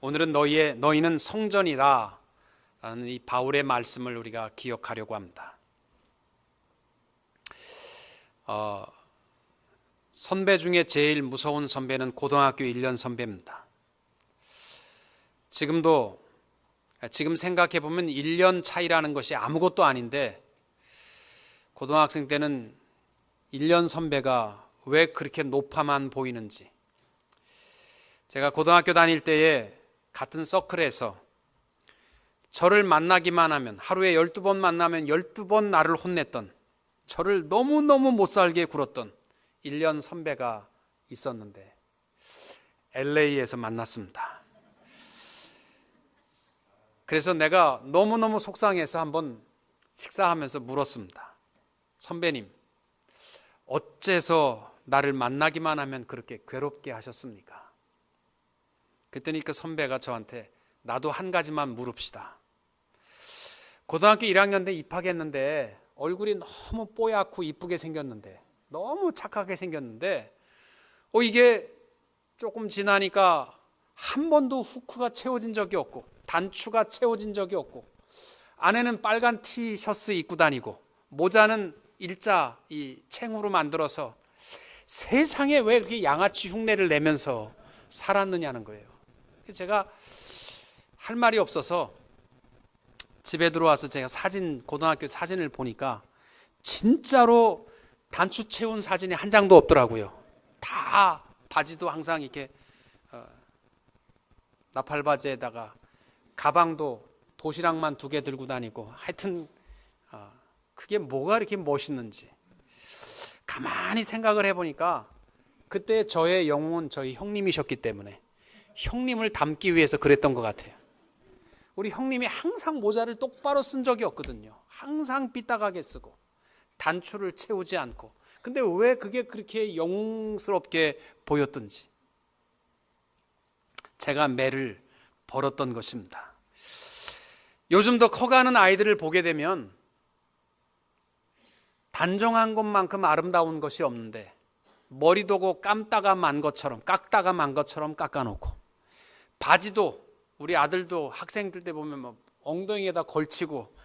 오늘은 너희는 성전이라 라는 이 바울의 말씀을 우리가 기억하려고 합니다. 선배 중에 제일 무서운 선배는 고등학교 1년 선배입니다. 지금 생각해 보면 1년 차이라는 것이 아무것도 아닌데 고등학생 때는 1년 선배가 왜 그렇게 높아만 보이는지, 제가 고등학교 다닐 때에 같은 서클에서 저를 만나기만 하면 하루에 12번 만나면 12번 나를 혼냈던, 저를 너무너무 못살게 굴었던 1년 선배가 있었는데 LA에서 만났습니다. 그래서 내가 너무너무 속상해서 한번 식사하면서 물었습니다. 선배님, 어째서 나를 만나기만 하면 그렇게 괴롭게 하셨습니까? 그랬더니 그 선배가 저한테 나도 한 가지만 물읍시다. 고등학교 1학년 때 입학했는데 얼굴이 너무 뽀얗고 이쁘게 생겼는데, 너무 착하게 생겼는데 이게 조금 지나니까 한 번도 후크가 채워진 적이 없고 단추가 채워진 적이 없고, 안에는 빨간 티셔츠 입고 다니고 모자는 일자 이 챙으로 만들어서 세상에 왜 그렇게 양아치 흉내를 내면서 살았느냐는 거예요. 제가 할 말이 없어서 집에 들어와서 제가 고등학교 사진을 보니까 진짜로 단추 채운 사진이 한 장도 없더라고요. 다 바지도 항상 이렇게 나팔바지에다가 가방도 도시락만 2개 들고 다니고, 하여튼 그게 뭐가 이렇게 멋있는지 가만히 생각을 해보니까 그때 저의 영웅은 저희 형님이셨기 때문에 형님을 닮기 위해서 그랬던 것 같아요. 우리 형님이 항상 모자를 똑바로 쓴 적이 없거든요. 항상 삐딱하게 쓰고 단추를 채우지 않고. 근데 왜 그게 그렇게 영웅스럽게 보였던지 제가 매를 벌었던 것입니다. 요즘도 커가는 아이들을 보게 되면 단정한 것만큼 아름다운 것이 없는데 머리도 깎다가 만 것처럼 깎아놓고, 바지도 우리 아들도 학생들 때 보면 뭐 엉덩이에다 걸치고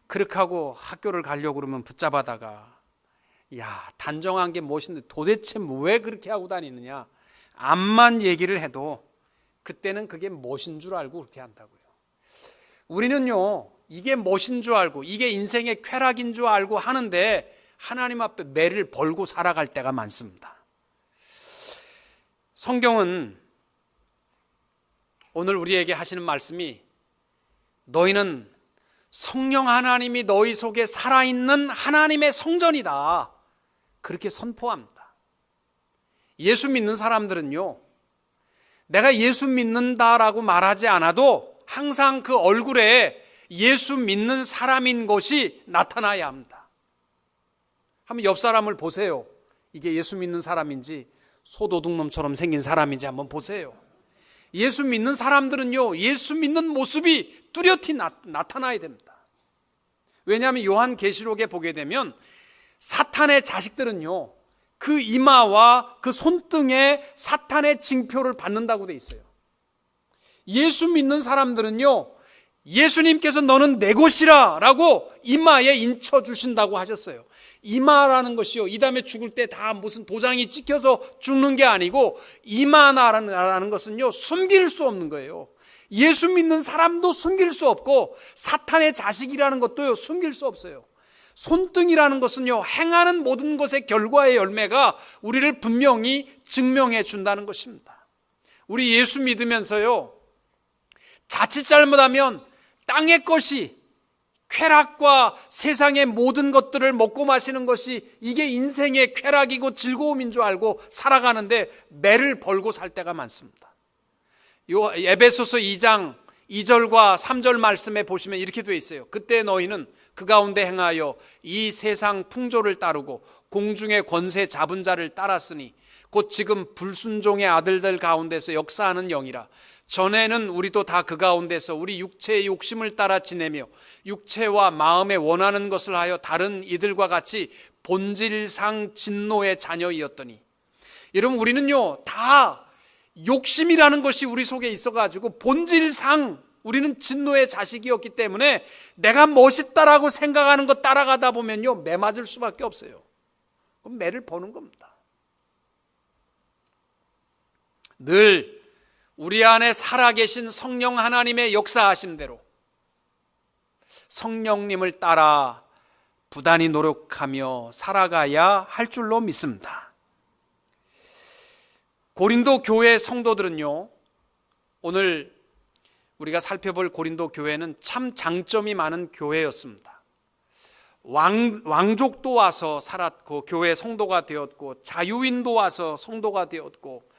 그렇게 하고 학교를 가려고 그러면 붙잡아다가, 야, 단정한 게 멋있는데 도대체 왜 그렇게 하고 다니느냐, 암만 얘기를 해도 그때는 그게 멋인 줄 알고 그렇게 한다고요. 우리는요, 이게 멋인 줄 알고 이게 인생의 쾌락인 줄 알고 하는데 하나님 앞에 매를 벌고 살아갈 때가 많습니다. 성경은 오늘 우리에게 하시는 말씀이 너희는 성령 하나님이 너희 속에 살아있는 하나님의 성전이다, 그렇게 선포합니다. 예수 믿는 사람들은요, 내가 예수 믿는다라고 말하지 않아도 항상 그 얼굴에 예수 믿는 사람인 것이 나타나야 합니다. 한번 옆 사람을 보세요. 이게 예수 믿는 사람인지 소도둑놈처럼 생긴 사람인지 한번 보세요. 예수 믿는 사람들은요, 예수 믿는 모습이 뚜렷이 나타나야 됩니다. 왜냐하면 요한계시록에 보게 되면 사탄의 자식들은요, 그 이마와 그 손등에 사탄의 징표를 받는다고 돼 있어요. 예수 믿는 사람들은요, 예수님께서 너는 내 것이라 라고 이마에 인쳐주신다고 하셨어요. 이마라는 것이요, 이 다음에 죽을 때 다 무슨 도장이 찍혀서 죽는 게 아니고, 이마라는 것은요, 숨길 수 없는 거예요. 예수 믿는 사람도 숨길 수 없고 사탄의 자식이라는 것도요, 숨길 수 없어요. 손등이라는 것은요, 행하는 모든 것의 결과의 열매가 우리를 분명히 증명해 준다는 것입니다. 우리 예수 믿으면서요, 자칫 잘못하면 땅의 것이, 쾌락과 세상의 모든 것들을 먹고 마시는 것이 이게 인생의 쾌락이고 즐거움인 줄 알고 살아가는데 매를 벌고 살 때가 많습니다. 요 에베소서 2장 2절과 3절 말씀에 보시면 이렇게 되어 있어요. 그때 너희는 그 가운데 행하여 이 세상 풍조를 따르고 공중의 권세 잡은 자를 따랐으니 곧 지금 불순종의 아들들 가운데서 역사하는 영이라. 전에는 우리도 다 그 가운데서 우리 육체의 욕심을 따라 지내며 육체와 마음에 원하는 것을 하여 다른 이들과 같이 본질상 진노의 자녀이었더니. 여러분, 우리는요 다 욕심이라는 것이 우리 속에 있어가지고 본질상 우리는 진노의 자식이었기 때문에 내가 멋있다라고 생각하는 것 따라가다 보면요, 매 맞을 수밖에 없어요. 그럼 매를 버는 겁니다. 늘 우리 안에 살아계신 성령 하나님의 역사하심대로 성령님을 따라 부단히 노력하며 살아가야 할 줄로 믿습니다. 고린도 교회 성도들은요, 오늘 우리가 살펴볼 고린도 교회는 참 장점이 많은 교회였습니다. 왕족도 와서 살았고 교회 성도가 되었고, 자유인도 와서 성도가 되었고,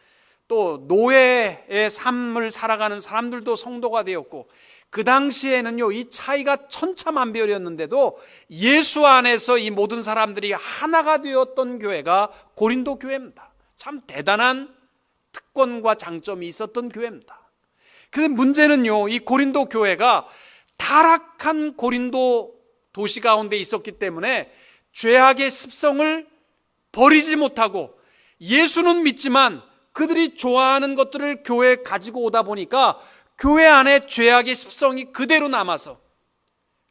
또 노예의 삶을 살아가는 사람들도 성도가 되었고, 그 당시에는요, 이 차이가 천차만별이었는데도 예수 안에서 이 모든 사람들이 하나가 되었던 교회가 고린도 교회입니다. 참 대단한 특권과 장점이 있었던 교회입니다. 그런데 문제는요, 이 고린도 교회가 타락한 고린도 도시 가운데 있었기 때문에 죄악의 습성을 버리지 못하고, 예수는 믿지만 그들이 좋아하는 것들을 교회에 가지고 오다 보니까 교회 안에 죄악의 습성이 그대로 남아서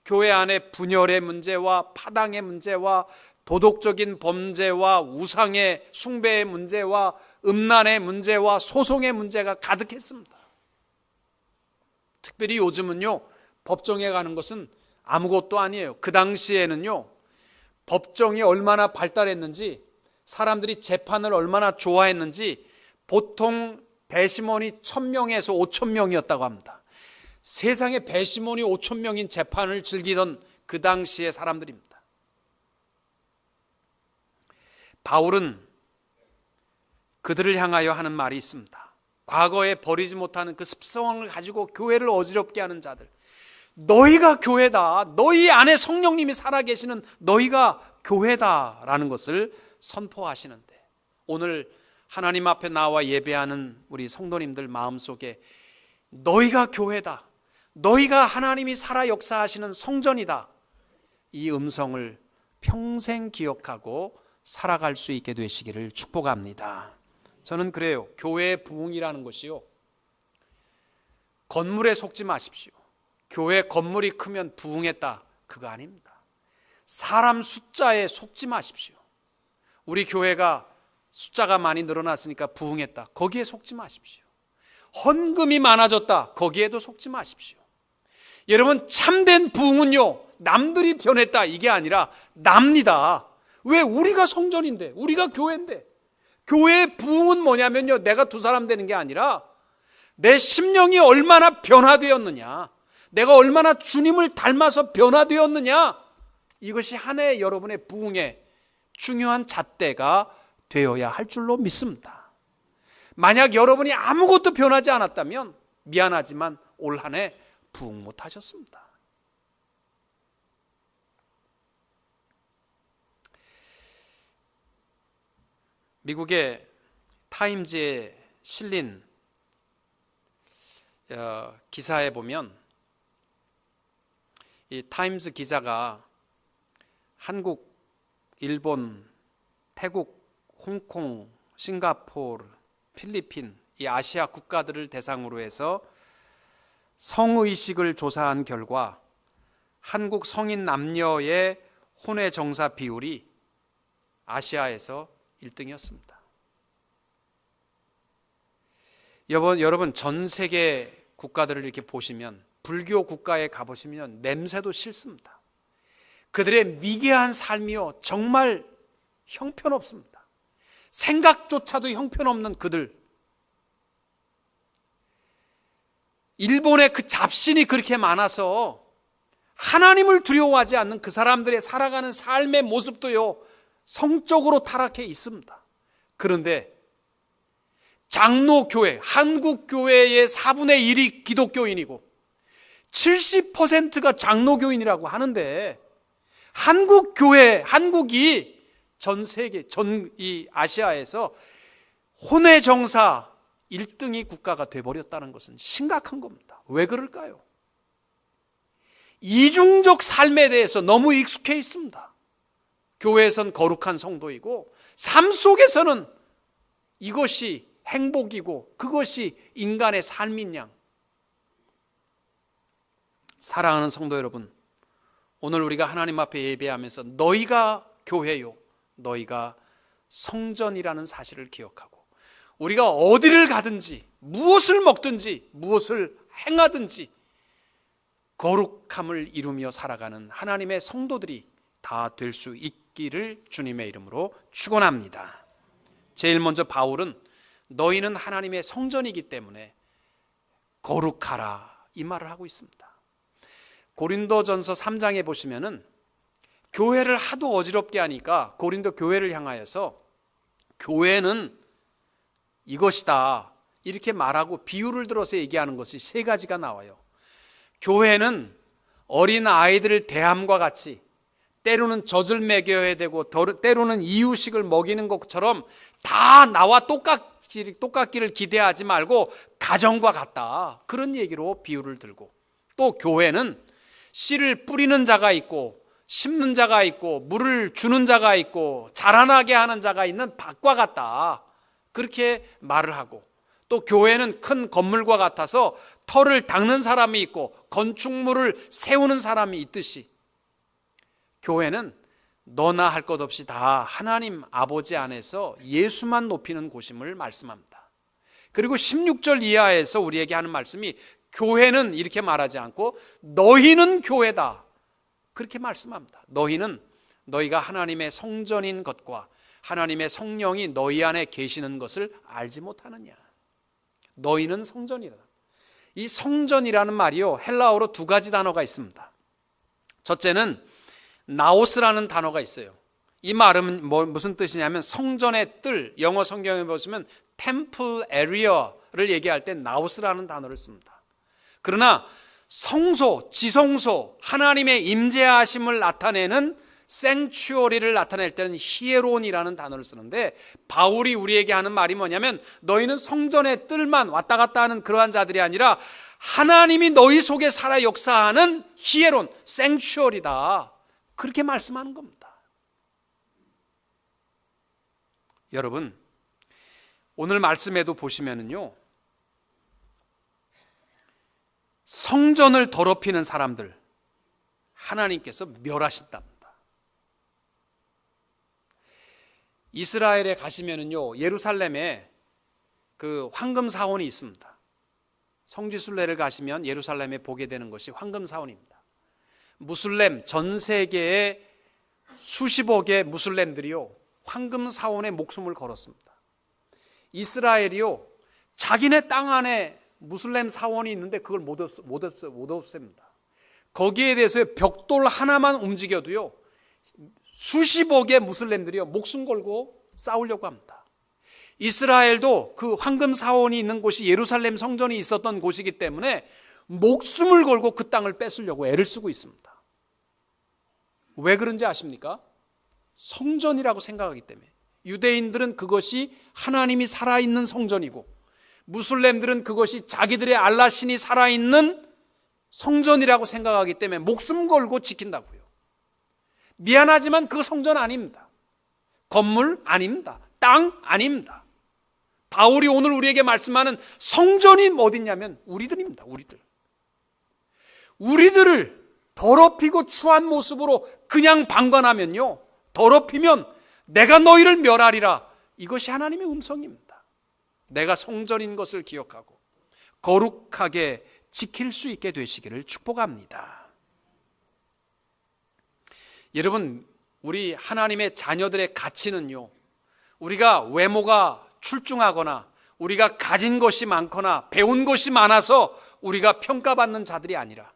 교회 안에 분열의 문제와 파당의 문제와 도덕적인 범죄와 우상의 숭배의 문제와 음란의 문제와 소송의 문제가 가득했습니다. 특별히 요즘은요, 법정에 가는 것은 아무것도 아니에요. 그 당시에는요, 법정이 얼마나 발달했는지, 사람들이 재판을 얼마나 좋아했는지, 보통 배심원이 1000명에서 5000명이었다고 합니다. 세상에 배심원이 5000명인 재판을 즐기던 그 당시의 사람들입니다. 바울은 그들을 향하여 하는 말이 있습니다. 과거에 버리지 못하는 그 습성을 가지고 교회를 어지럽게 하는 자들, 너희가 교회다, 너희 안에 성령님이 살아계시는 너희가 교회다라는 것을 선포하시는데, 오늘 하나님 앞에 나와 예배하는 우리 성도님들 마음속에 너희가 교회다, 너희가 하나님이 살아 역사하시는 성전이다, 이 음성을 평생 기억하고 살아갈 수 있게 되시기를 축복합니다. 저는 그래요. 교회의 부흥이라는 것이요, 건물에 속지 마십시오. 교회 건물이 크면 부흥했다, 그거 아닙니다. 사람 숫자에 속지 마십시오. 우리 교회가 숫자가 많이 늘어났으니까 부흥했다, 거기에 속지 마십시오. 헌금이 많아졌다, 거기에도 속지 마십시오. 여러분, 참된 부흥은요, 남들이 변했다 이게 아니라 납니다. 왜? 우리가 성전인데, 우리가 교회인데. 교회의 부흥은 뭐냐면요, 내가 두 사람 되는 게 아니라 내 심령이 얼마나 변화되었느냐, 내가 얼마나 주님을 닮아서 변화되었느냐, 이것이 한 해 여러분의 부흥의 중요한 잣대가 되어야 할 줄로 믿습니다. 만약 여러분이 아무것도 변하지 않았다면 미안하지만 올 한 해 부흥 못하셨습니다. 미국의 타임즈에 실린 기사에 보면, 이 타임즈 기자가 한국, 일본, 태국, 홍콩, 싱가포르, 필리핀, 이 아시아 국가들을 대상으로 해서 성의식을 조사한 결과 한국 성인 남녀의 혼외 정사 비율이 아시아에서 1등이었습니다. 여러분, 전 세계 국가들을 이렇게 보시면, 불교 국가에 가보시면 냄새도 싫습니다. 그들의 미개한 삶이요, 정말 형편없습니다. 생각조차도 형편없는 그들, 일본의 그 잡신이 그렇게 많아서 하나님을 두려워하지 않는 그 사람들의 살아가는 삶의 모습도요, 성적으로 타락해 있습니다. 그런데 장로교회, 한국교회의 4분의 1이 기독교인이고 70%가 장로교인이라고 하는데, 한국교회, 한국이 전 세계, 이 아시아에서 혼외정사 1등이 국가가 돼버렸다는 것은 심각한 겁니다. 왜 그럴까요? 이중적 삶에 대해서 너무 익숙해 있습니다. 교회에선 거룩한 성도이고 삶 속에서는 이것이 행복이고 그것이 인간의 삶인 양. 사랑하는 성도 여러분, 오늘 우리가 하나님 앞에 예배하면서 너희가 교회요, 너희가 성전이라는 사실을 기억하고 우리가 어디를 가든지 무엇을 먹든지 무엇을 행하든지 거룩함을 이루며 살아가는 하나님의 성도들이 다 될 수 있기를 주님의 이름으로 축원합니다. 제일 먼저 바울은 너희는 하나님의 성전이기 때문에 거룩하라 이 말을 하고 있습니다. 고린도전서 3장에 보시면은 교회를 하도 어지럽게 하니까 고린도 교회를 향하여서 교회는 이것이다 이렇게 말하고 비유를 들어서 얘기하는 것이 세 가지가 나와요. 교회는 어린 아이들을 대함과 같이 때로는 젖을 먹여야 되고 때로는 이유식을 먹이는 것처럼 다 나와 똑같기를 기대하지 말고 가정과 같다, 그런 얘기로 비유를 들고, 또 교회는 씨를 뿌리는 자가 있고 심는 자가 있고 물을 주는 자가 있고 자라나게 하는 자가 있는 밭과 같다, 그렇게 말을 하고, 또 교회는 큰 건물과 같아서 터를 닦는 사람이 있고 건축물을 세우는 사람이 있듯이 교회는 너나 할 것 없이 다 하나님 아버지 안에서 예수만 높이는 곳임을 말씀합니다. 그리고 16절 이하에서 우리에게 하는 말씀이 교회는 이렇게 말하지 않고 너희는 교회다 그렇게 말씀합니다. 너희는 너희가 하나님의 성전인 것과 하나님의 성령이 너희 안에 계시는 것을 알지 못하느냐. 너희는 성전이다. 이 성전이라는 말이요, 헬라어로 두 가지 단어가 있습니다. 첫째는 나오스라는 단어가 있어요. 이 말은 무슨 뜻이냐면 성전의 뜰, 영어 성경에 보시면 템플 에리어를 얘기할 때 나오스라는 단어를 씁니다. 그러나 성소, 지성소, 하나님의 임재하심을 나타내는 생추어리를 나타낼 때는 히에론이라는 단어를 쓰는데, 바울이 우리에게 하는 말이 뭐냐면 너희는 성전의 뜰만 왔다 갔다 하는 그러한 자들이 아니라 하나님이 너희 속에 살아 역사하는 히에론, 생추어리다, 그렇게 말씀하는 겁니다. 여러분, 오늘 말씀에도 보시면은요, 성전을 더럽히는 사람들 하나님께서 멸하신답니다. 이스라엘에 가시면은요, 예루살렘에 그 황금 사원이 있습니다. 성지순례를 가시면 예루살렘에 보게 되는 것이 황금 사원입니다. 무슬림, 전 세계의 수십억의 무슬림들이요, 황금 사원에 목숨을 걸었습니다. 이스라엘이요, 자기네 땅 안에 무슬림 사원이 있는데 그걸 못 없앱니다. 거기에 대해서 벽돌 하나만 움직여도요, 수십억의 무슬림들이요 목숨 걸고 싸우려고 합니다. 이스라엘도 그 황금 사원이 있는 곳이 예루살렘 성전이 있었던 곳이기 때문에 목숨을 걸고 그 땅을 뺏으려고 애를 쓰고 있습니다. 왜 그런지 아십니까? 성전이라고 생각하기 때문에. 유대인들은 그것이 하나님이 살아있는 성전이고, 무슬림들은 그것이 자기들의 알라 신이 살아있는 성전이라고 생각하기 때문에 목숨 걸고 지킨다고요. 미안하지만 그 성전 아닙니다. 건물 아닙니다. 땅 아닙니다. 바울이 오늘 우리에게 말씀하는 성전이 어딨냐면 우리들입니다. 우리들을 더럽히고 추한 모습으로 그냥 방관하면요, 더럽히면 내가 너희를 멸하리라, 이것이 하나님의 음성입니다. 내가 성전인 것을 기억하고 거룩하게 지킬 수 있게 되시기를 축복합니다. 여러분, 우리 하나님의 자녀들의 가치는요, 우리가 외모가 출중하거나 우리가 가진 것이 많거나 배운 것이 많아서 우리가 평가받는 자들이 아니라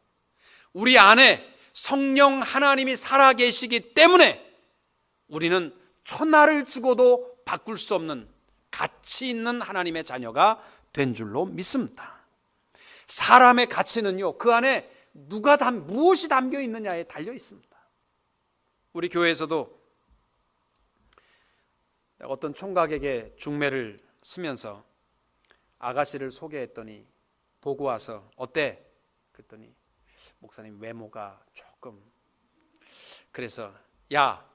우리 안에 성령 하나님이 살아계시기 때문에 우리는 천하를 주고도 바꿀 수 없는 가치 있는 하나님의 자녀가 된 줄로 믿습니다. 사람의 가치는요, 그 안에 무엇이 담겨 있느냐에 달려 있습니다. 우리 교회에서도 어떤 총각에게 중매를 쓰면서 아가씨를 소개했더니 보고 와서 어때? 그랬더니 목사님 외모가 조금, 그래서 야,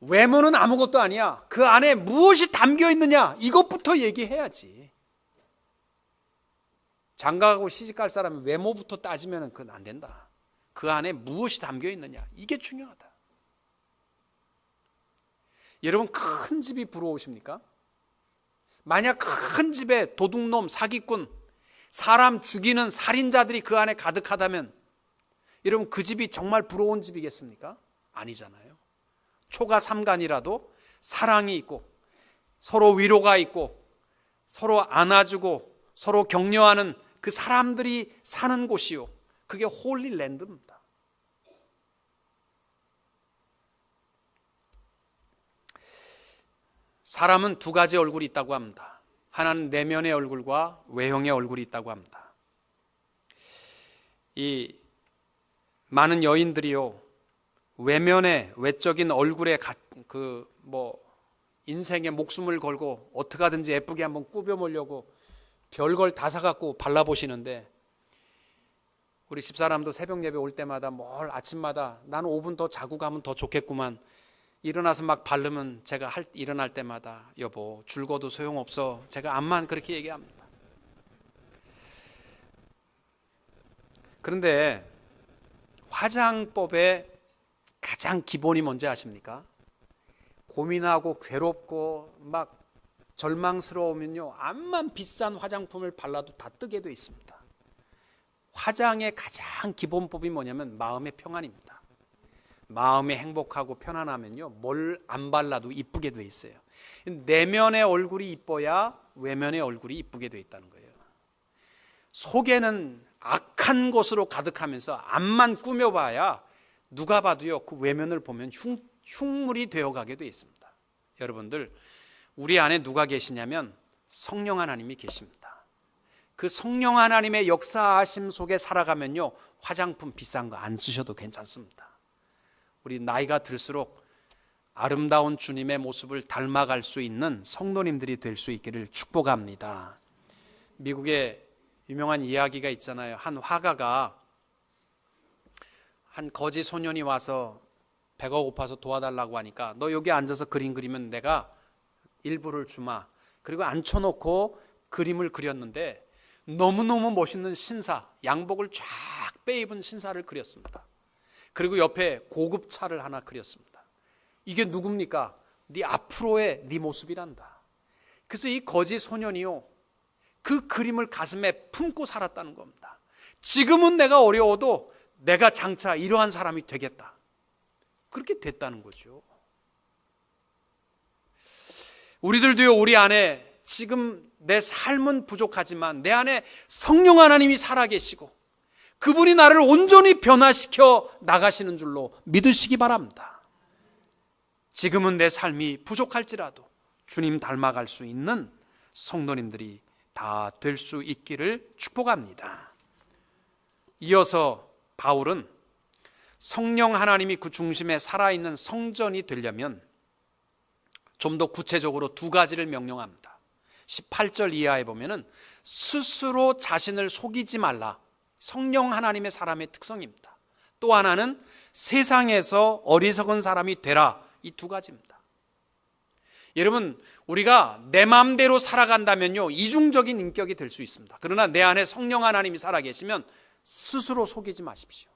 외모는 아무것도 아니야. 그 안에 무엇이 담겨 있느냐, 이것부터 외모부터 얘기해야지. 장가가고 시집갈 사람은 외모부터 따지면 그건 안 된다. 그 안에 무엇이 담겨 있느냐, 이게 중요하다. 여러분, 큰 집이 부러우십니까? 만약 큰 집에 도둑놈, 사기꾼, 사람 죽이는 살인자들이 그 안에 가득하다면 여러분, 그 집이 정말 부러운 집이겠습니까? 아니잖아요. 초가 삼간이라도 사랑이 있고 서로 위로가 있고 서로 안아주고 서로 격려하는 그 사람들이 사는 곳이요, 그게 홀리랜드입니다. 사람은 두 가지 얼굴이 있다고 합니다. 하나는 내면의 얼굴과 외형의 얼굴이 있다고 합니다. 이 많은 여인들이요, 외적인 얼굴에 인생에 목숨을 걸고 어떻게 하든지 예쁘게 한번 꾸며보려고 별걸 다 사갖고 발라보시는데, 우리 집사람도 새벽 예배 올 때마다 아침마다 나는 5분 더 자고 가면 더 좋겠구만, 일어나서 막 바르면 제가 일어날 때마다 여보 줄거도 소용없어, 제가 암만 그렇게 얘기합니다. 그런데 화장법의 가장 기본이 뭔지 아십니까? 고민하고 괴롭고 막 절망스러우면요, 암만 비싼 화장품을 발라도 다 뜨게 돼 있습니다. 화장의 가장 기본법이 뭐냐면 마음의 평안입니다. 마음이 행복하고 편안하면요, 뭘 안 발라도 이쁘게 돼 있어요. 내면의 얼굴이 이뻐야 외면의 얼굴이 이쁘게 돼 있다는 거예요. 속에는 악한 것으로 가득하면서 앞만 꾸며봐야 누가 봐도요, 그 외면을 보면 흉물이 되어가게 돼 있습니다. 여러분들, 우리 안에 누가 계시냐면 성령 하나님이 계십니다. 그 성령 하나님의 역사하심 속에 살아가면요, 화장품 비싼 거 안 쓰셔도 괜찮습니다. 우리 나이가 들수록 아름다운 주님의 모습을 닮아갈 수 있는 성도님들이 될 수 있기를 축복합니다. 미국에 유명한 이야기가 있잖아요. 한 화가가 한 거지 소년이 와서 배가 고파서 도와달라고 하니까 너 여기 앉아서 그림 그리면 내가 일부를 주마. 그리고 앉혀놓고 그림을 그렸는데 너무너무 멋있는 신사, 양복을 쫙 빼입은 신사를 그렸습니다. 그리고 옆에 고급 차를 하나 그렸습니다. 이게 누굽니까? 네 앞으로의 네 모습이란다. 그래서 이 거지 소년이요, 그 그림을 가슴에 품고 살았다는 겁니다. 지금은 내가 어려워도 내가 장차 이러한 사람이 되겠다. 그렇게 됐다는 거죠. 우리들도요, 우리 안에 지금 내 삶은 부족하지만 내 안에 성령 하나님이 살아계시고 그분이 나를 온전히 변화시켜 나가시는 줄로 믿으시기 바랍니다. 지금은 내 삶이 부족할지라도 주님 닮아갈 수 있는 성도님들이 다 될 수 있기를 축복합니다. 이어서 바울은 성령 하나님이 그 중심에 살아있는 성전이 되려면 좀 더 구체적으로 두 가지를 명령합니다. 18절 이하에 보면은 스스로 자신을 속이지 말라. 성령 하나님의 사람의 특성입니다. 또 하나는 세상에서 어리석은 사람이 되라. 이 두 가지입니다. 여러분, 우리가 내 마음대로 살아간다면요, 이중적인 인격이 될 수 있습니다. 그러나 내 안에 성령 하나님이 살아계시면 스스로 속이지 마십시오.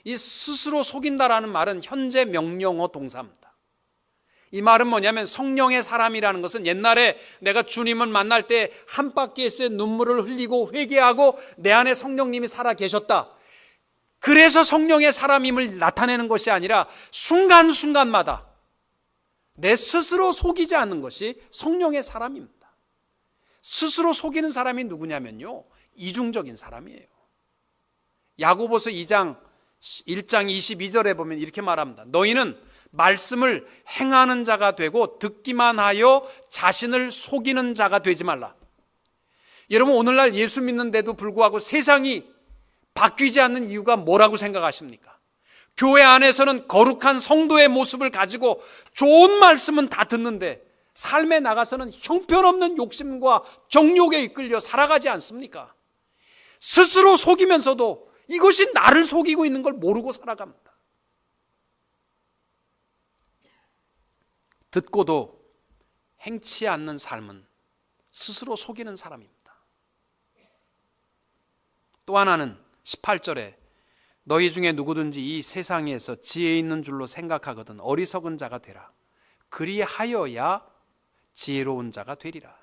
이 스스로 속인다라는 말은 현재 명령어 동사입니다. 이 말은 뭐냐면 성령의 사람이라는 것은 옛날에 내가 주님을 만날 때 한 바퀴의 눈물을 흘리고 회개하고 내 안에 성령님이 살아 계셨다. 그래서 성령의 사람임을 나타내는 것이 아니라 순간순간마다 내 스스로 속이지 않는 것이 성령의 사람입니다. 스스로 속이는 사람이 누구냐면요, 이중적인 사람이에요. 야고보서 1장 22절에 보면 이렇게 말합니다. 너희는 말씀을 행하는 자가 되고 듣기만 하여 자신을 속이는 자가 되지 말라. 여러분, 오늘날 예수 믿는데도 불구하고 세상이 바뀌지 않는 이유가 뭐라고 생각하십니까? 교회 안에서는 거룩한 성도의 모습을 가지고 좋은 말씀은 다 듣는데 삶에 나가서는 형편없는 욕심과 정욕에 이끌려 살아가지 않습니까? 스스로 속이면서도 이것이 나를 속이고 있는 걸 모르고 살아갑니다. 듣고도 행치 않는 삶은 스스로 속이는 사람입니다. 또 하나는 18절에 너희 중에 누구든지 이 세상에서 지혜 있는 줄로 생각하거든 어리석은 자가 되라. 그리하여야 지혜로운 자가 되리라.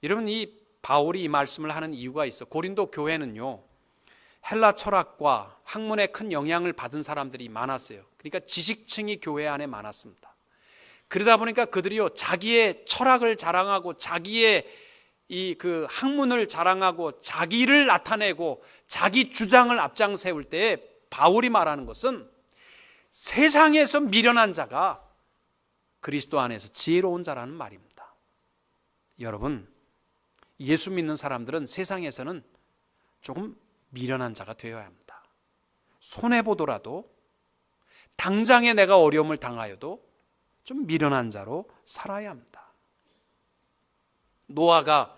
여러분, 이 바울이 이 말씀을 하는 이유가 있어. 고린도 교회는요, 헬라 철학과 학문에 큰 영향을 받은 사람들이 많았어요. 그러니까 지식층이 교회 안에 많았습니다. 그러다 보니까 그들이요, 자기의 철학을 자랑하고 자기의 그 학문을 자랑하고 자기를 나타내고 자기 주장을 앞장 세울 때 바울이 말하는 것은 세상에서 미련한 자가 그리스도 안에서 지혜로운 자라는 말입니다. 여러분, 예수 믿는 사람들은 세상에서는 조금 미련한 자가 되어야 합니다. 손해보더라도, 당장에 내가 어려움을 당하여도 좀 미련한 자로 살아야 합니다. 노아가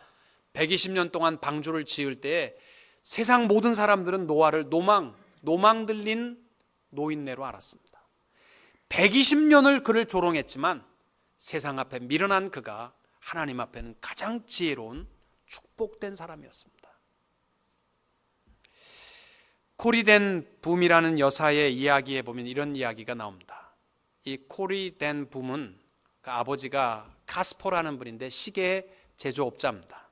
120년 동안 방주를 지을 때 세상 모든 사람들은 노아를 노망 들린 노인네로 알았습니다. 120년을 그를 조롱했지만 세상 앞에 미련한 그가 하나님 앞에는 가장 지혜로운 축복된 사람이었습니다. 코리 댄 붐이라는 여사의 이야기에 보면 이런 이야기가 나옵니다. 이 코리 댄 붐은 그 아버지가 카스퍼라는 분인데 시계 제조업자입니다.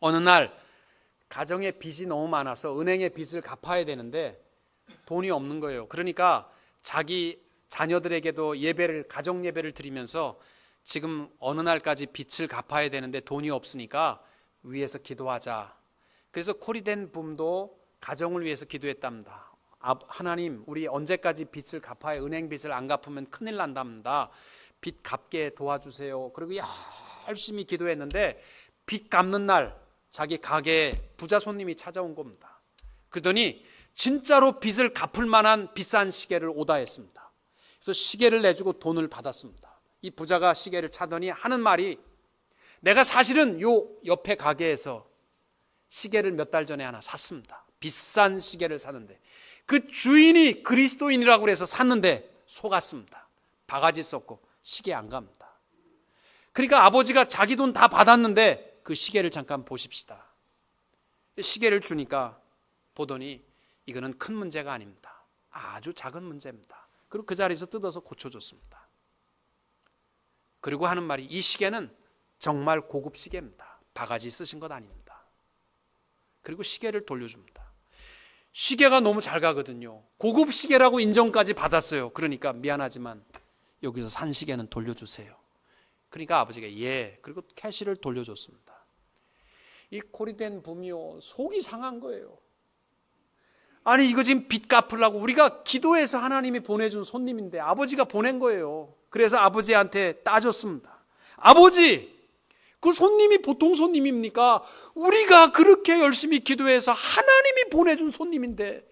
어느 날 가정에 빚이 너무 많아서 은행에 빚을 갚아야 되는데 돈이 없는 거예요. 그러니까 자기 자녀들에게도 가정 예배를 드리면서 지금 어느 날까지 빚을 갚아야 되는데 돈이 없으니까 위에서 기도하자. 그래서 코리 댄 붐도 가정을 위해서 기도했답니다. 하나님, 우리 언제까지 빚을 갚아야, 은행 빚을 안 갚으면 큰일 난답니다. 빚 갚게 도와주세요. 그리고 열심히 기도했는데 빚 갚는 날 자기 가게에 부자 손님이 찾아온 겁니다. 그러더니 진짜로 빚을 갚을 만한 비싼 시계를 오다했습니다. 그래서 시계를 내주고 돈을 받았습니다. 이 부자가 시계를 차더니 하는 말이, 내가 사실은 요 옆에 가게에서 시계를 몇 달 전에 하나 샀습니다. 비싼 시계를 샀는데 그 주인이 그리스도인이라고 그래서 샀는데 속았습니다. 바가지 썼고 시계 안 갑니다. 그러니까 아버지가 자기 돈 다 받았는데 그 시계를 잠깐 보십시다. 시계를 주니까 보더니 이거는 큰 문제가 아닙니다. 아주 작은 문제입니다. 그리고 그 자리에서 뜯어서 고쳐줬습니다. 그리고 하는 말이, 이 시계는 정말 고급 시계입니다. 바가지 쓰신 것 아닙니다. 그리고 시계를 돌려줍니다. 시계가 너무 잘 가거든요. 고급 시계라고 인정까지 받았어요. 그러니까 미안하지만 여기서 산 시계는 돌려주세요. 그러니까 아버지가 예, 그리고 캐시를 돌려줬습니다. 이 코리 댄 붐이요, 속이 상한 거예요. 아니, 이거 지금 빚 갚으려고 우리가 기도해서 하나님이 보내준 손님인데 아버지가 보낸 거예요. 그래서 아버지한테 따졌습니다. 아버지, 그 손님이 보통 손님입니까? 우리가 그렇게 열심히 기도해서 하나님이 보내준 손님인데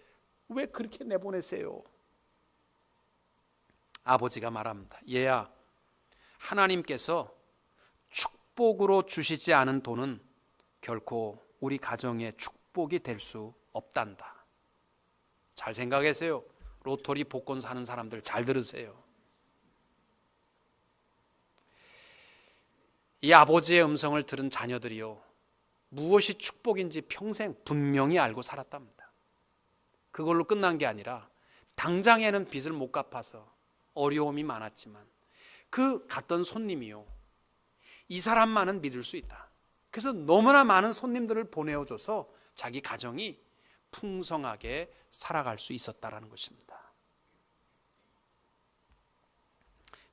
왜 그렇게 내보내세요? 아버지가 말합니다. 얘야, 하나님께서 축복으로 주시지 않은 돈은 결코 우리 가정의 축복이 될 수 없단다. 잘 생각하세요. 로터리 복권 사는 사람들 잘 들으세요. 이 아버지의 음성을 들은 자녀들이요, 무엇이 축복인지 평생 분명히 알고 살았답니다. 그걸로 끝난 게 아니라 당장에는 빚을 못 갚아서 어려움이 많았지만 그 갔던 손님이요, 이 사람만은 믿을 수 있다. 그래서 너무나 많은 손님들을 보내어줘서 자기 가정이 풍성하게 살아갈 수 있었다라는 것입니다.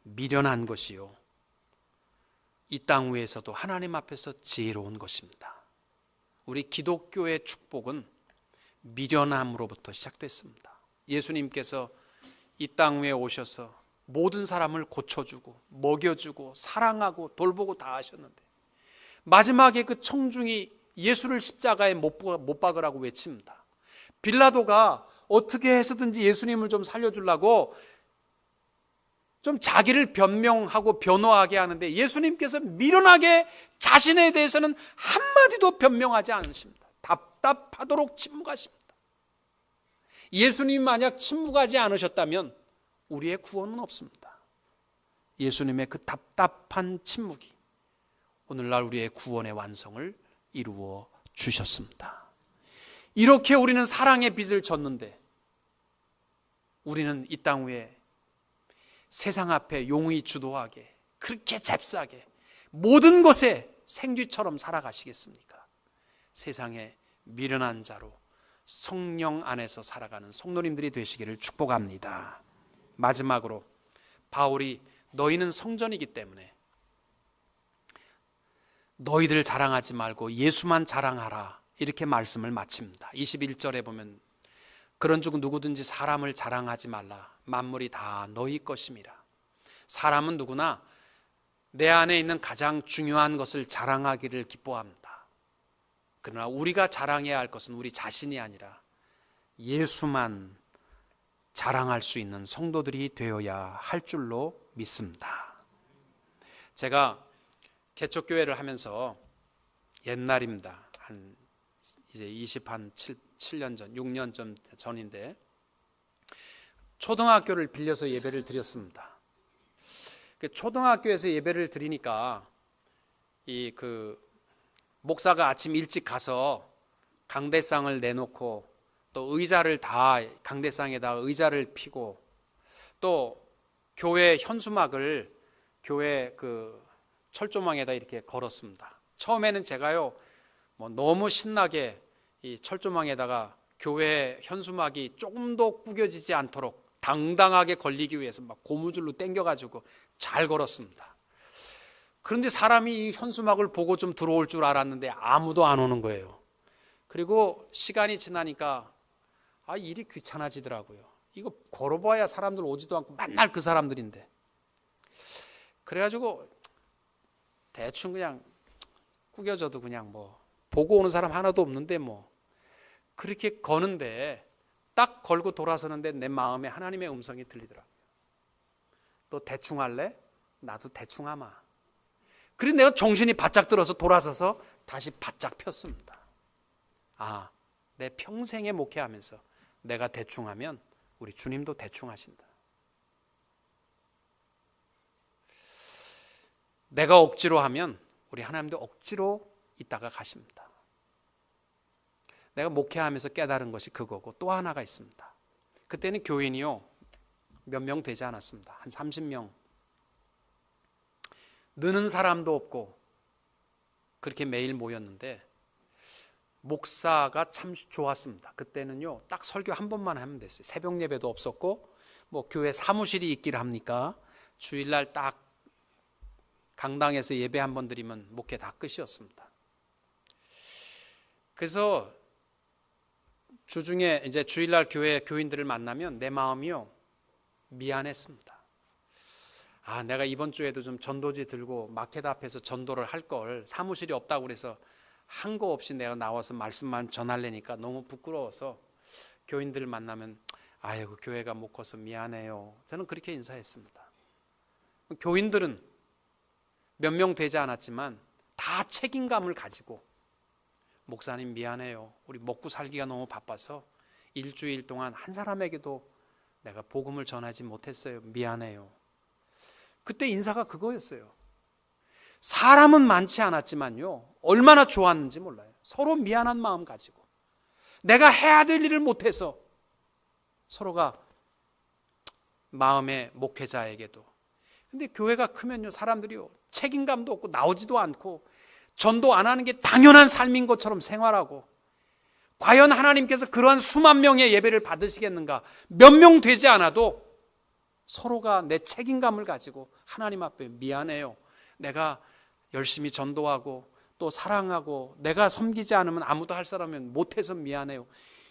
미련한 것이요, 이 땅 위에서도 하나님 앞에서 지혜로운 것입니다. 우리 기독교의 축복은 미련함으로부터 시작됐습니다. 예수님께서 이 땅 위에 오셔서 모든 사람을 고쳐주고 먹여주고 사랑하고 돌보고 다 하셨는데 마지막에 그 청중이 예수를 십자가에 못 박으라고 외칩니다. 빌라도가 어떻게 해서든지 예수님을 좀 살려주려고 좀 자기를 변명하고 변호하게 하는데 예수님께서 미련하게 자신에 대해서는 한마디도 변명하지 않으십니다. 답답하도록 침묵하십니다. 예수님이 만약 침묵하지 않으셨다면 우리의 구원은 없습니다. 예수님의 그 답답한 침묵이 오늘날 우리의 구원의 완성을 이루어 주셨습니다. 이렇게 우리는 사랑의 빚을 졌는데 우리는 이 땅 위에 세상 앞에 용의 주도하게 그렇게 잽싸게 모든 것에 생쥐처럼 살아가시겠습니까? 세상에 미련한 자로 성령 안에서 살아가는 성도님들이 되시기를 축복합니다. 마지막으로 바울이 너희는 성전이기 때문에 너희들 자랑하지 말고 예수만 자랑하라 이렇게 말씀을 마칩니다. 21절에 보면 그런즉 누구든지 사람을 자랑하지 말라. 만물이 다 너희 것임이라. 사람은 누구나 내 안에 있는 가장 중요한 것을 자랑하기를 기뻐합니다. 그러나 우리가 자랑해야 할 것은 우리 자신이 아니라 예수만 자랑할 수 있는 성도들이 되어야 할 줄로 믿습니다. 제가 개척교회를 하면서 옛날입니다. 한 이제 7년 전, 6년 전인데 초등학교를 빌려서 예배를 드렸습니다. 초등학교에서 예배를 드리니까 목사가 아침 일찍 가서 강대상을 내놓고 또 의자를 다 강대상에다가 의자를 피고 또 교회 현수막을 교회 철조망에다 이렇게 걸었습니다. 처음에는 제가요 너무 신나게 이 철조망에다가 교회 현수막이 조금 더 구겨지지 않도록 당당하게 걸리기 위해서 막 고무줄로 당겨가지고 잘 걸었습니다. 그런데 사람이 이 현수막을 보고 좀 들어올 줄 알았는데 아무도 안 오는 거예요. 그리고 시간이 지나니까 일이 귀찮아지더라고요. 이거 걸어봐야 사람들 오지도 않고 맨날 그 사람들인데. 그래가지고 대충 그냥 구겨져도 그냥 보고 오는 사람 하나도 없는데 그렇게 거는데 딱 걸고 돌아서는데 내 마음에 하나님의 음성이 들리더라고요. 너 대충 할래? 나도 대충 하마. 그래서 내가 정신이 바짝 들어서 돌아서서 다시 바짝 폈습니다. 내 평생에 목회하면서 내가 대충 하면 우리 주님도 대충 하신다. 내가 억지로 하면 우리 하나님도 억지로 있다가 가십니다. 내가 목회하면서 깨달은 것이 그거고 또 하나가 있습니다. 그때는 교인이요 몇 명 되지 않았습니다. 한 30명. 느는 사람도 없고 그렇게 매일 모였는데 목사가 참 좋았습니다. 그때는요 딱 설교 한 번만 하면 됐어요. 새벽 예배도 없었고 교회 사무실이 있기를 합니까? 주일날 딱 강당에서 예배 한 번 드리면 목회 다 끝이었습니다. 그래서 주중에 이제 주일날 교회 교인들을 만나면 내 마음이요 미안했습니다. 내가 이번 주에도 좀 전도지 들고 마켓 앞에서 전도를 할 걸 사무실이 없다고 그래서 한 거 없이 내가 나와서 말씀만 전하려니까 너무 부끄러워서 교인들을 만나면 아이고 교회가 못 커서 미안해요. 저는 그렇게 인사했습니다. 교인들은 몇 명 되지 않았지만 다 책임감을 가지고 목사님 미안해요. 우리 먹고 살기가 너무 바빠서 일주일 동안 한 사람에게도 내가 복음을 전하지 못했어요. 미안해요. 그때 인사가 그거였어요. 사람은 많지 않았지만요 얼마나 좋았는지 몰라요. 서로 미안한 마음 가지고 내가 해야 될 일을 못해서 서로가 마음의 목회자에게도. 근데 교회가 크면요 사람들이요 책임감도 없고 나오지도 않고 전도 안 하는 게 당연한 삶인 것처럼 생활하고 과연 하나님께서 그러한 수만 명의 예배를 받으시겠는가? 몇 명 되지 않아도 서로가 내 책임감을 가지고 하나님 앞에 미안해요. 내가 열심히 전도하고 또 사랑하고 내가 섬기지 않으면 아무도 할 사람은 못해서 미안해요.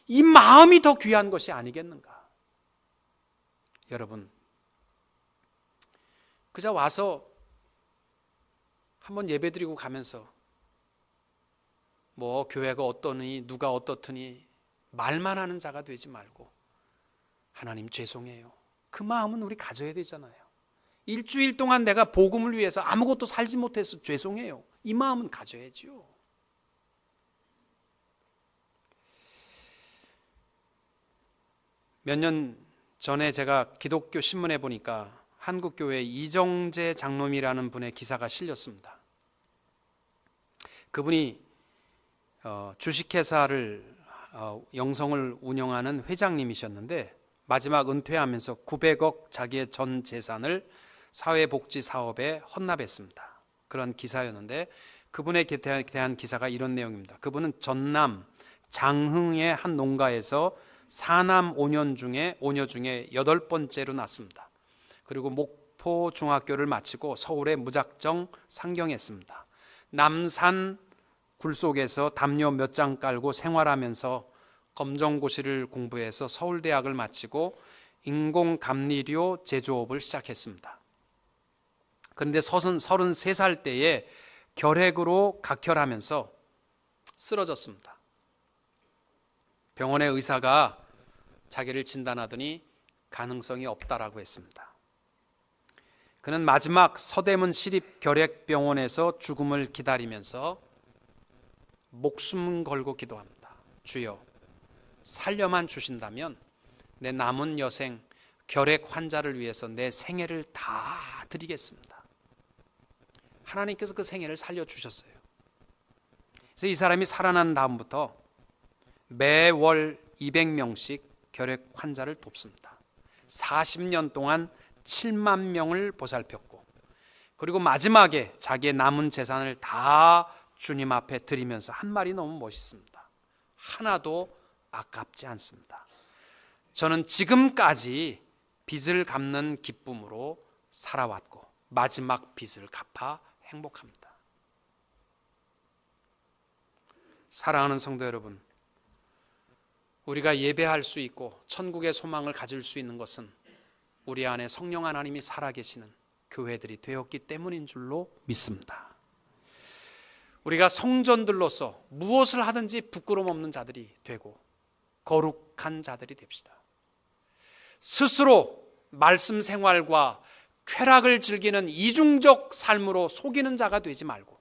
이 마음이 더 귀한 것이 아니겠는가? 여러분 그저 와서 한번 예배드리고 가면서 교회가 어떠니 누가 어떻더니 말만 하는 자가 되지 말고 하나님 죄송해요. 그 마음은 우리 가져야 되잖아요. 일주일 동안 내가 복음을 위해서 아무것도 살지 못해서 죄송해요. 이 마음은 가져야지요. 몇 년 전에 제가 기독교 신문에 보니까 한국교회 이정재 장로님이라는 분의 기사가 실렸습니다. 그분이 주식회사를 영성을 운영하는 회장님이셨는데 마지막 은퇴하면서 900억 자기의 전 재산을 사회복지 사업에 헌납했습니다. 그런 기사였는데 그분에 대한 기사가 이런 내용입니다. 그분은 전남 장흥의 한 농가에서 사남 5녀 중에 8번째로 낳습니다. 그리고 목포 중학교를 마치고 서울에 무작정 상경했습니다. 남산 굴속에서 담요 몇 장 깔고 생활하면서 검정고시를 공부해서 서울대학을 마치고 인공감리료 제조업을 시작했습니다. 그런데 33살 때에 결핵으로 각혈하면서 쓰러졌습니다. 병원의 의사가 자기를 진단하더니 가능성이 없다라고 했습니다. 그는 마지막 서대문 시립결핵병원에서 죽음을 기다리면서 목숨 걸고 기도합니다. 주여, 살려만 주신다면 내 남은 여생 결핵 환자를 위해서 내 생애를 다 드리겠습니다. 하나님께서 그 생애를 살려주셨어요. 그래서 이 사람이 살아난 다음부터 매월 200명씩 결핵 환자를 돕습니다. 40년 동안 7만 명을 보살폈고, 그리고 마지막에 자기의 남은 재산을 다 주님 앞에 드리면서 한 말이 너무 멋있습니다. 하나도 아깝지 않습니다. 저는 지금까지 빚을 갚는 기쁨으로 살아왔고 마지막 빚을 갚아 행복합니다. 사랑하는 성도 여러분, 우리가 예배할 수 있고 천국의 소망을 가질 수 있는 것은 우리 안에 성령 하나님이 살아계시는 교회들이 되었기 때문인 줄로 믿습니다. 우리가 성전들로서 무엇을 하든지 부끄럼 없는 자들이 되고 거룩한 자들이 됩시다. 스스로 말씀 생활과 쾌락을 즐기는 이중적 삶으로 속이는 자가 되지 말고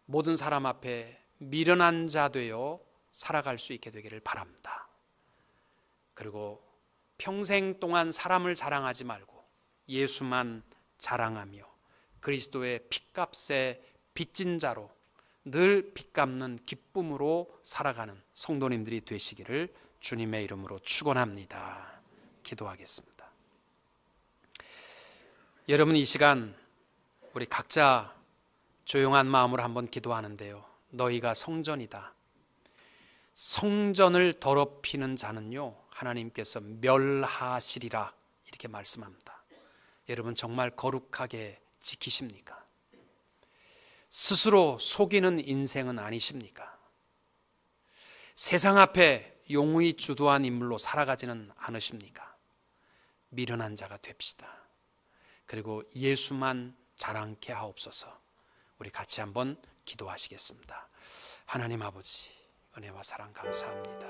모든 사람 앞에 미련한 자 되어 살아갈 수 있게 되기를 바랍니다. 그리고 평생 동안 사람을 자랑하지 말고 예수만 자랑하며 그리스도의 핏값에 빚진 자로 늘 빚갚는 기쁨으로 살아가는 성도님들이 되시기를 주님의 이름으로 축원합니다. 기도하겠습니다. 여러분, 이 시간 우리 각자 조용한 마음으로 한번 기도하는데요. 너희가 성전이다. 성전을 더럽히는 자는요, 하나님께서 멸하시리라 이렇게 말씀합니다. 여러분, 정말 거룩하게 지키십니까? 스스로 속이는 인생은 아니십니까? 세상 앞에 용의 주도한 인물로 살아가지는 않으십니까? 미련한 자가 됩시다. 그리고 예수만 자랑케 하옵소서. 우리 같이 한번 기도하시겠습니다. 하나님 아버지, 은혜와 사랑 감사합니다.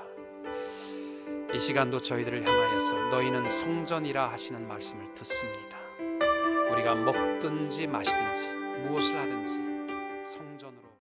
이 시간도 저희들을 향하여서 너희는 성전이라 하시는 말씀을 듣습니다. 우리가 먹든지 마시든지 무엇을 하든지